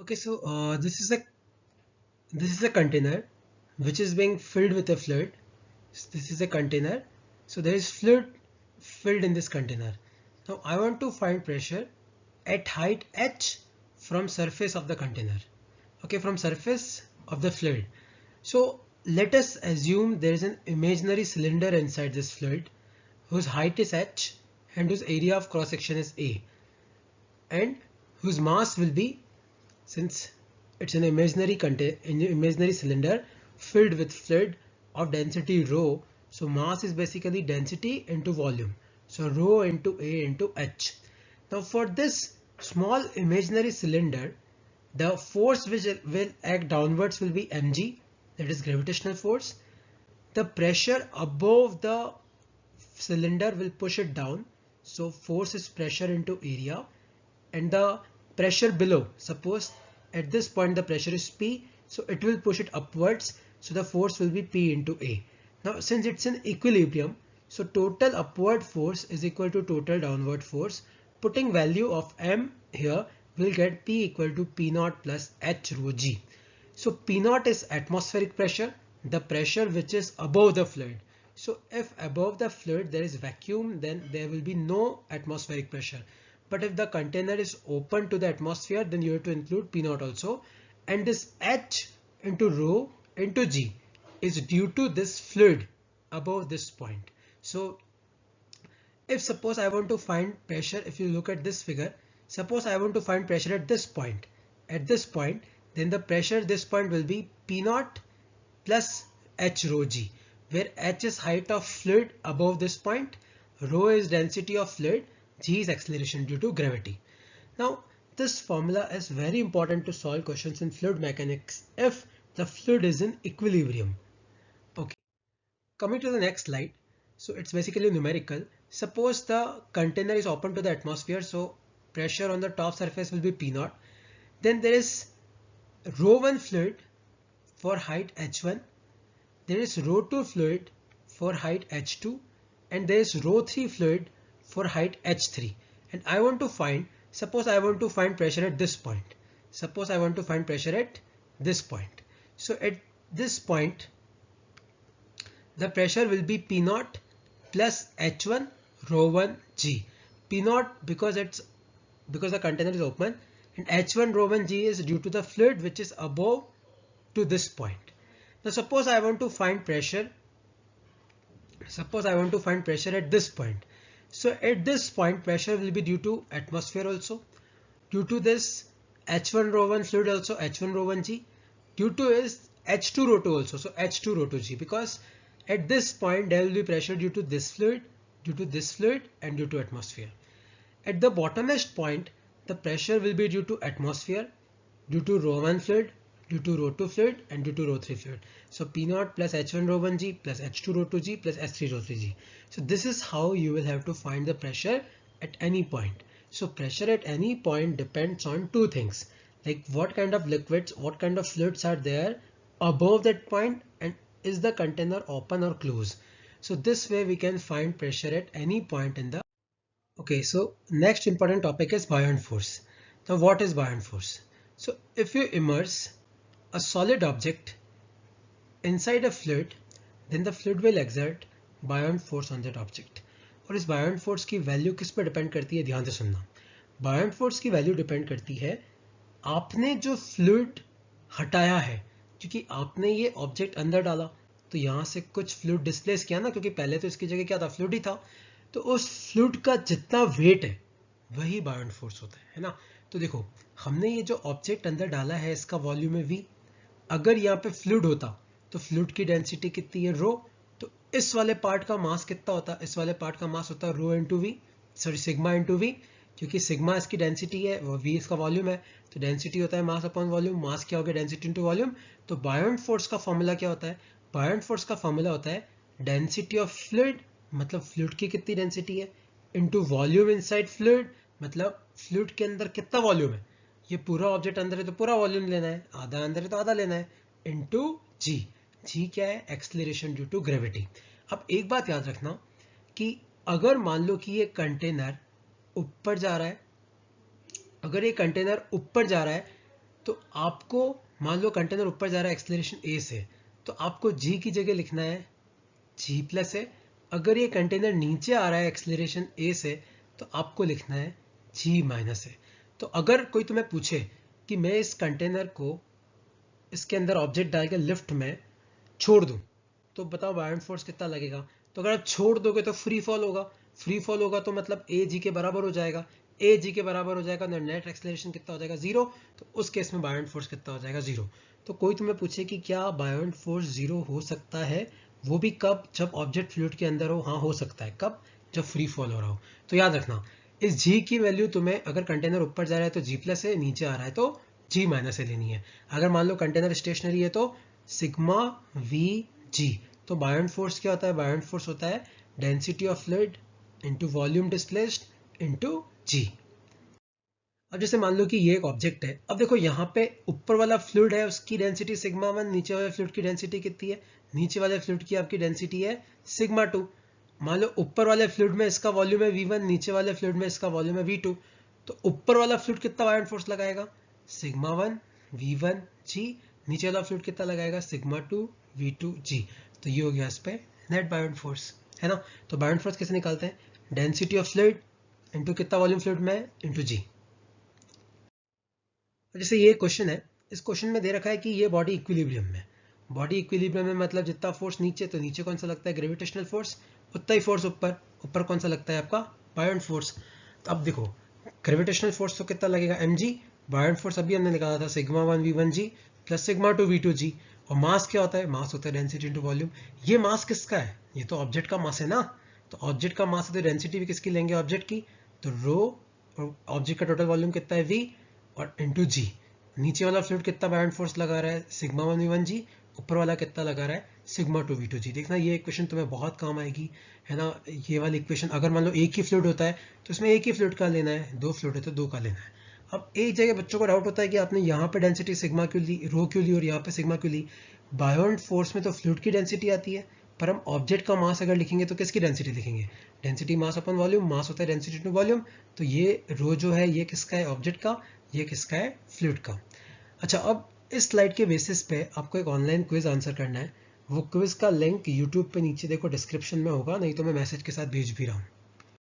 Okay, so this is a container which is being filled with a fluid. This is a container, so there is fluid filled in this container. Now I want to find pressure at height h from surface of the container. Okay, from surface of the fluid. So let us assume there is an imaginary cylinder inside this fluid whose height is h and whose area of cross section is a, and whose mass will be, since it's an imaginary cylinder filled with fluid of density rho, so mass is basically density into volume, so rho into A into H. Now for this small imaginary cylinder, the force which will act downwards will be mg, that is gravitational force. The pressure above the cylinder will push it down, so force is pressure into area, and the pressure below, suppose at this point the pressure is P, so it will push it upwards, so the force will be P into A. Now since it's in equilibrium, so total upward force is equal to total downward force. Putting value of M here, we'll get P equal to P naught plus H rho G. So P naught is atmospheric pressure, the pressure which is above the fluid. So if above the fluid there is vacuum, then there will be no atmospheric pressure. But if the container is open to the atmosphere, then you have to include P naught also. And this H into rho into G is due to this fluid above this point. So if suppose I want to find pressure, if you look at this figure, suppose I want to find pressure at this point, then the pressure at this point will be P naught plus H rho G, where H is height of fluid above this point, rho is density of fluid, G is acceleration due to gravity. Now this formula is very important to solve questions in fluid mechanics if the fluid is in equilibrium. Okay, coming to the next slide. So it's basically numerical. Suppose the container is open to the atmosphere, so pressure on the top surface will be P naught. Then there is rho 1 fluid for height h1, there is rho 2 fluid for height h2, and there is rho 3 fluid for height h3. And I want to find, suppose I want to find pressure at this point. Suppose I want to find pressure at this point. So at this point, the pressure will be P naught plus H1 rho 1 G. P naught because the container is open, and H1 rho 1 G is due to the fluid which is above to this point. Now suppose I want to find pressure. Suppose I want to find pressure at this point. So at this point pressure will be due to atmosphere also, due to this H1 rho 1 fluid also H1 rho 1 G, due to is H2 rho 2 also, so H2 rho 2 G, because at this point there will be pressure due to this fluid, and due to atmosphere. At the bottomest point the pressure will be due to atmosphere, due to rho 1 fluid, due to rho 2 fluid, and due to rho 3 fluid. So P naught plus H1 rho 1 G plus H2 rho 2 G plus S3 rho 3 G. So this is how you will have to find the pressure at any point. So pressure at any point depends on two things, like what kind of liquids, what kind of fluids are there above that point, and is the container open or closed. So this way we can find pressure at any point in the. Okay, so next important topic is buoyant force. Now what is buoyant force? So if you immerse a solid object inside a fluid, then the fluid will exert buoyant force on that object. और इस buoyant force की value किस पर depend करती है, ध्यान से सुनना. buoyant force की वैल्यू डिपेंड करती है आपने जो फ्लूइड हटाया है, क्योंकि आपने ये ऑब्जेक्ट अंदर डाला तो यहाँ से कुछ फ्लूइड डिस्प्लेस किया ना, क्योंकि पहले तो इसकी जगह क्या था, फ्लूइड ही था. तो उस फ्लूइड का जितना वेट है वही buoyant force होता है ना. तो देखो हमने ये जो ऑब्जेक्ट अंदर डाला है इसका वॉल्यूम है v. अगर यहाँ पे फ्लूइड होता तो फ्लूइड की डेंसिटी कितनी है, रो. तो इस वाले पार्ट का मास कितना होता, इस वाले पार्ट का मास होता rho into V, sorry sigma into V, क्योंकि सिग्मा इसकी डेंसिटी है, वी इसका वॉल्यूम है. तो डेंसिटी होता है मास अपॉन वॉल्यूम, मास क्या हो गया, डेंसिटी इंटू वॉल्यूम. तो buoyant फोर्स का फॉर्मूला क्या होता है, buoyant फोर्स का फॉर्मूला होता है डेंसिटी ऑफ फ्लूइड, मतलब फ्लूइड की कितनी डेंसिटी है, इंटू वॉल्यूम इनसाइड फ्लूइड, मतलब फ्लूइड के अंदर कितना वॉल्यूम है. ये पूरा ऑब्जेक्ट अंदर है तो पूरा वॉल्यूम लेना है, आधा अंदर है तो आधा लेना है, इंटू जी. जी क्या है, एक्सेलरेशन ड्यू टू ग्रेविटी. अब एक बात याद रखना कि अगर मान लो कि ये कंटेनर ऊपर जा रहा है, अगर ये कंटेनर ऊपर जा रहा है तो आपको मान लो कंटेनर ऊपर जा रहा है एक्सेलरेशन ए से, तो आपको जी की जगह लिखना है जी प्लस है। अगर ये कंटेनर नीचे आ रहा है एक्सेलरेशन ए से, तो आपको लिखना है जी माइनस है। तो अगर कोई तुम्हें पूछे कि मैं इस कंटेनर को इसके अंदर ऑब्जेक्ट डाल के लिफ्ट में छोड़ दूं, तो बताओ बायोंट फोर्स कितना लगेगा। तो अगर आप छोड़ दोगे तो फ्री फॉल होगा, फ्री फॉल होगा तो मतलब ए जी के बराबर हो जाएगा, ए जी के बराबर हो जाएगा तो नेट एक्सेलरेशन कितना हो जाएगा, जीरो। तो उस केस में बायोंट फोर्स कितना हो जाएगा, जीरो। तो कोई तुम्हें पूछे कि क्या बायोंट फोर्स जीरो हो सकता है, वो भी कब, जब ऑब्जेक्ट फ्लूइड के अंदर हो। हाँ हो सकता है, कब, जब फ्री फॉल हो रहा हो। तो याद रखना इस जी की वैल्यू तुम्हें, अगर कंटेनर ऊपर जा रहा है तो जी प्लस है, नीचे आ रहा है तो जी माइनस से लेनी है। अगर मान लो कंटेनर स्टेशनरी है तो सिग्मा वी जी। तो बायोंट फोर्स क्या होता है, बायोंट फोर्स होता है density of fluid into volume displaced into g. अब जैसे मान लो कि ये एक ऑब्जेक्ट है, अब देखो यहाँ पे ऊपर वाला फ्लूइड है उसकी डेंसिटी सिग्मा वन, नीचे वाले फ्लूइड की डेंसिटी कितनी है, नीचे वाले फ्लूइड की आपकी डेंसिटी है सिग्मा टू। मान लो ऊपर वाले फ्लूइड में इसका वॉल्यूम है v1, नीचे वाले फ्लूइड में इसका वॉल्यूम है v2। तो ऊपर वाला फ्लूइड कितना बायोंट फोर्स लगाएगा, सिग्मा वन v1 g, नीचे वाला फ्लूइड कितना लगाएगा, सिग्मा टू v2 g। तो ये हो गया इस पे नेट बायोंट फोर्स, है ना। तो बायोंट फोर्स कैसे निकालते हैं, डेंसिटी ऑफ फ्लूइड इंटू कितना वॉल्यूम फ्लूइड में इंटू जी। जैसे ये क्वेश्चन है, इस क्वेश्चन में दे रखा है कि ये बॉडी इक्विलिब्रियम में, बॉडी इक्विलिब्रियम में मतलब जितना फोर्स नीचे, तो नीचे कौन सा लगता है ग्रेविटेशनल फोर्स, उतना ही फोर्स ऊपर, ऊपर कौन सा लगता है आपका बायोंट फोर्स। तो अब देखो ग्रेविटेशनल फोर्स तो कितना लगेगा mg, बायोंट फोर्स अभी हमने निकाला था sigma one V one g plus sigma two V two g. और मास क्या होता है, मास होता है डेंसिटी इंटू वॉल्यूम। ये मास किसका है, ये तो ऑब्जेक्ट का मास है ना। तो ऑब्जेक्ट का मास है तो डेंसिटी भी किसकी लेंगे, ऑब्जेक्ट की। तो रो, ऑब्जेक्ट का टोटल वॉल्यूम कितना है v, और इंटू जी। नीचे वाला फ्लूइड कितना बायोंट फोर्स लगा रहा है, सिग्मा वन वी वन जी, ऊपर वाला कितना लगा रहा है, सिग्मा टू वी टू जी। देखना ये इक्वेशन तुम्हें बहुत काम आएगी, है ना। ये वाली इक्वेशन अगर मान लो एक ही फ्लूइड होता है तो इसमें एक ही फ्लूइड का लेना है, दो फ्लूइड है तो दो का लेना है। अब एक जगह बच्चों को डाउट होता है कि आपने यहाँ पे डेंसिटी सिग्मा क्यों ली, रो क्यों ली, और यहाँ पे सिग्मा क्यों ली। बायोंट फोर्स में तो फ्लूइड की डेंसिटी आती है, पर हम ऑब्जेक्ट का मास अगर लिखेंगे तो किसकी डेंसिटी लिखेंगे, डेंसिटी मास अपन वॉल्यूम, मास होता है डेंसिटी टू वॉल्यूम। तो ये रो जो है ये किसका है, ऑब्जेक्ट का, ये किसका है, फ्लूइड का। अच्छा, अब इस स्लाइड के बेसिस पे आपको एक ऑनलाइन क्विज आंसर करना है। वो क्विज का लिंक यूट्यूब पे नीचे देखो डिस्क्रिप्शन में होगा, नहीं तो मैं मैसेज के साथ भेज भी रहा हूँ।